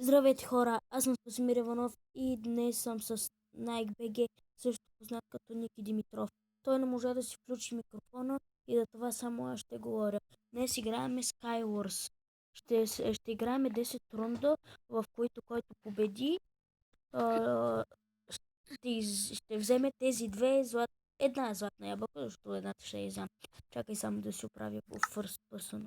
Здравейте хора, аз съм Спасимир Иванов и днес съм с Nike BG, също познат като Ники Димитров. Той не можа да си включи микрофона и за това само аз ще говоря. Днес играем Skywars. Ще играем 10 рунда, в които който победи а, ще вземе тези една златна ябълка, защото едната ще я знам. Чакай само да си оправя по first person.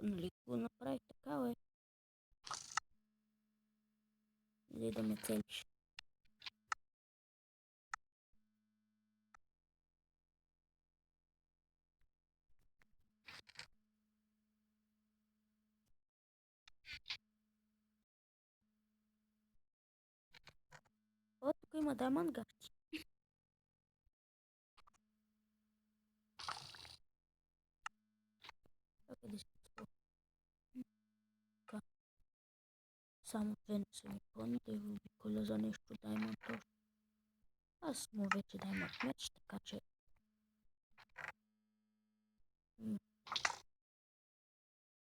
Нали го направих така, бе? Или да ме целиш? О, тук има Diamond Guard. Чакай да си така. Само две не са ми пълни, да ви обиколя за нещо Diamond още. Аз му вече Diamond меч, така че...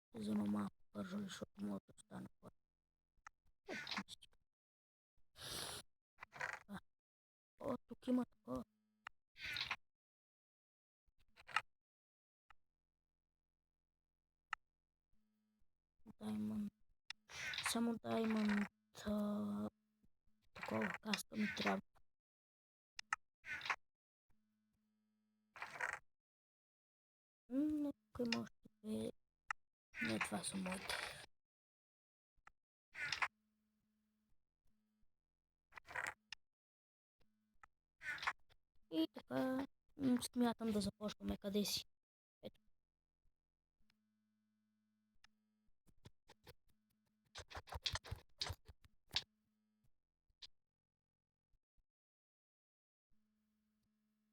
Ще взема малко пържоли, защото мога да остана хора. О, тук има такова. Diamond. Само Diamond... такова каста ми трябва. Не, тук има още две... Не, това са моите. И така... Смятам да започваме къде си. Ето.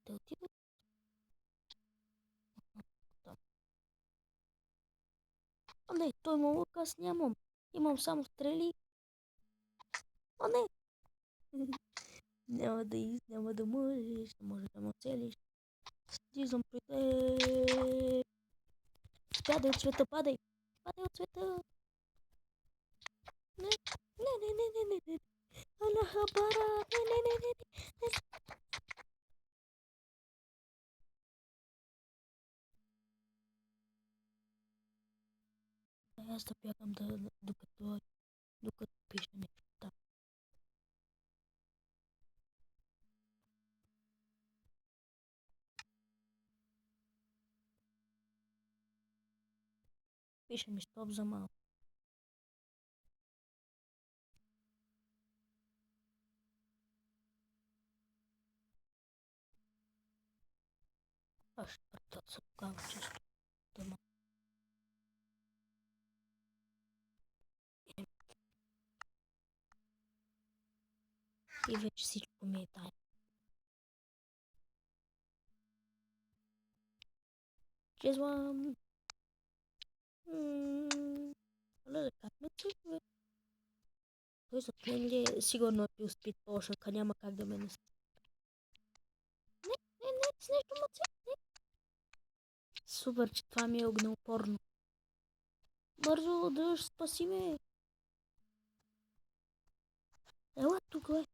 Да отида. О, не, той има лук, аз нямам. Имам само стрели. О, не! Няма да можеш, не можеш да ме оцелиш. Слизам при теб. Падай от света, падай! Падай от света! Не, не. Аллаха бара! Не. Аз да бягам докато пише нещо там. Пише ми стоп за малко. Аз ще претърся тогава често. Тема. И вече всичко ми е тайно. Чезвам. Оле, как ме цъква? Той за мен ли е сигурно е пил спид порошъка, няма как да ме не... Не, с нещо му цъкне. Супер, че това ми е огнеупорно. Бързо, дъжд, спаси ме. Ела тук, бе.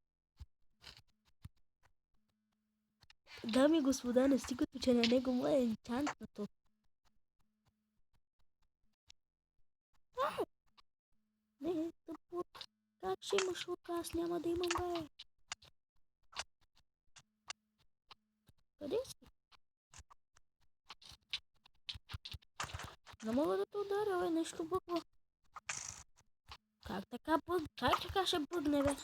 Дами и господа, не стигате, че на него му е енчантнато. Не, тъпот. Как ще имаш лука? Аз няма да имам, бе. Къде си? Не мога да те ударя, бе. Нещо бъгва. Как така бъг? Как така ще бъгне, бе?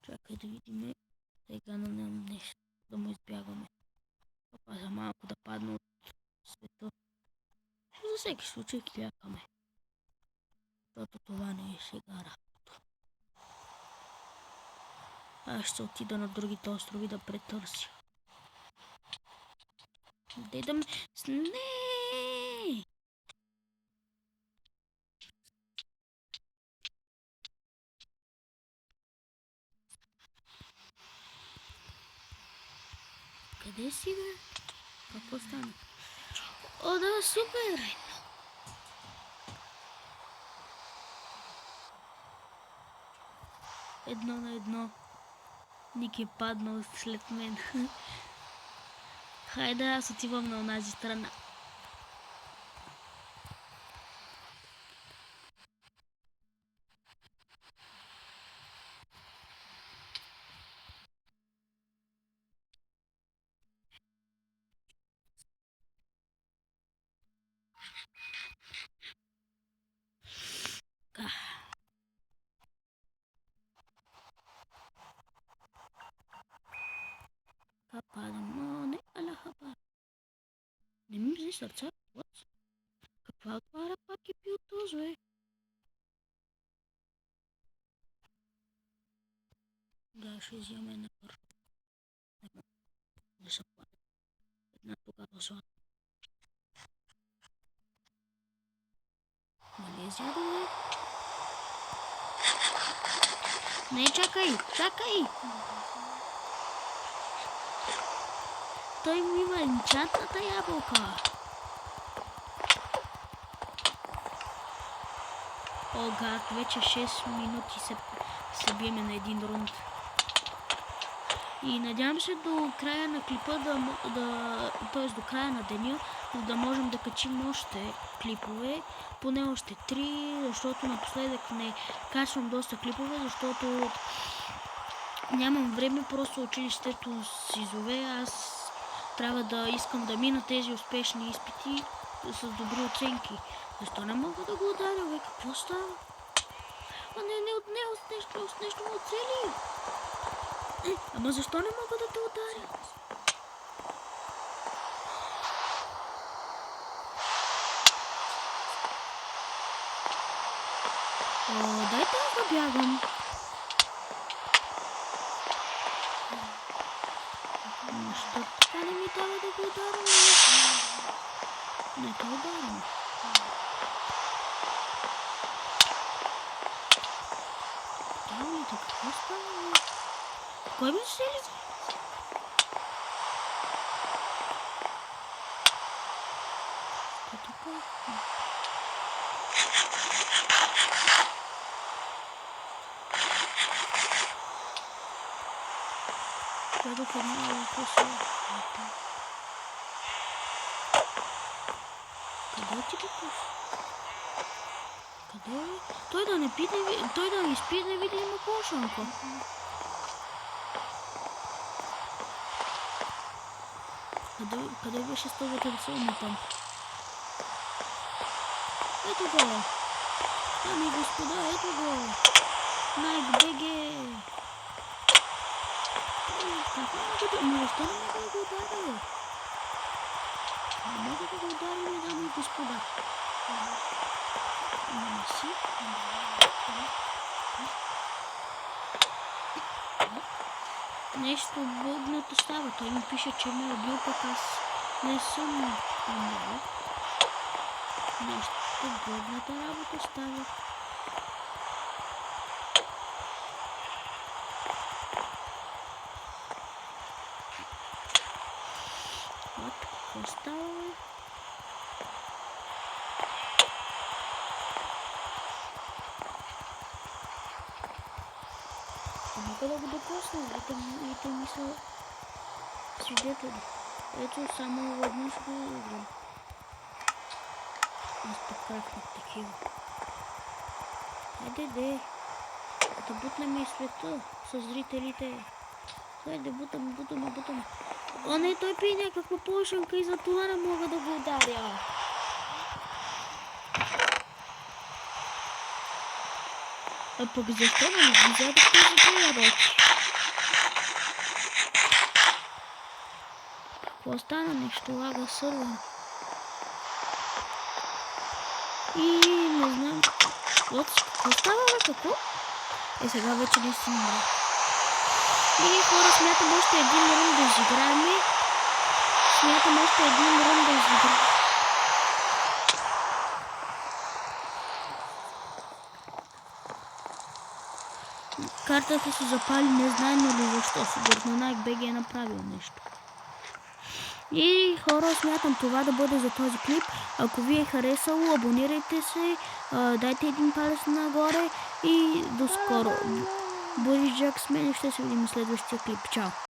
Чакай да видим. Сега на нещо да му избягаме. Папа за малко да падна от света. За всеки случай клякаме. Защото това не е шега работа. Аз ще отида на другите острови да претърся. Дай да ме... Не! Къде си, бе? Какво стана? О, да, супер! Едно на едно. Ник е паднал след мен. Хайде, аз отивам на онази страна. Падам, не, аля хапа. Не ми взе сърца. Каква отвара пак е пил този, бе? Да, ще взема една първа. Не мога да се планя. Една тогава зла. Нали изяда, бе? Не, чакай, чакай! Той ми има енчантната ябълка. О, гад, вече 6 минути се биеме на един рунд. И надявам се до края на клипа т.е. до края на деня, да можем да качим още клипове, поне още 3, защото напоследък не качвам доста клипове, защото нямам време, просто училището си зове, аз трябва да искам да мина тези успешни изпити с добри оценки. Защо не мога да го ударя, бе? Какво става? А не от него, с нещо му оцели. Ама защо не мога да те ударя? Дайте да бягам. Защо така не ми дава да го ударям? Не те ударям. Какво става? Кой ми се ли? Тук. Дадох една въпроса. Къде ти въпрос? Къде е? Той да не пиде, той да не спи, не види има по-шанка. Къде беше стълбата да се умитам? Ето го! Ами господа, ето го! Nike BG! Защо не мога да го ударя? Не мога да го ударим, дами и господа. Няма си. Нещо бъгнато става. Той ми пише, че ме е убил, пък аз не съм умрял. Нещо бъгната работа става. Вот, какво става, бе? Мога да го докосна, и те ми са свидетели. Ето само веднъж го играм. Аз пък кракнах такива. Хайде де, да бутнем и света с зрителите. Хайде бутаме. О не, той пие някаква плошенка и за това не мога да го ударя. А пък защо да не ги взядахте за това роки? Какво стана? Нещо лага сървен. И не знам. Какво става, бе? Какво? Сега вече наистина мога. И хора, смятам още един рун да изиграем. Картата се запали, не знаем ли защо. Сигурно Nike BG е направил нещо. И хора, смятам това да бъде за този клип. Ако ви е харесало, абонирайте се, дайте един палец нагоре и до скоро. Борис Джак с мен, ще се видим в следващия клип. Чао!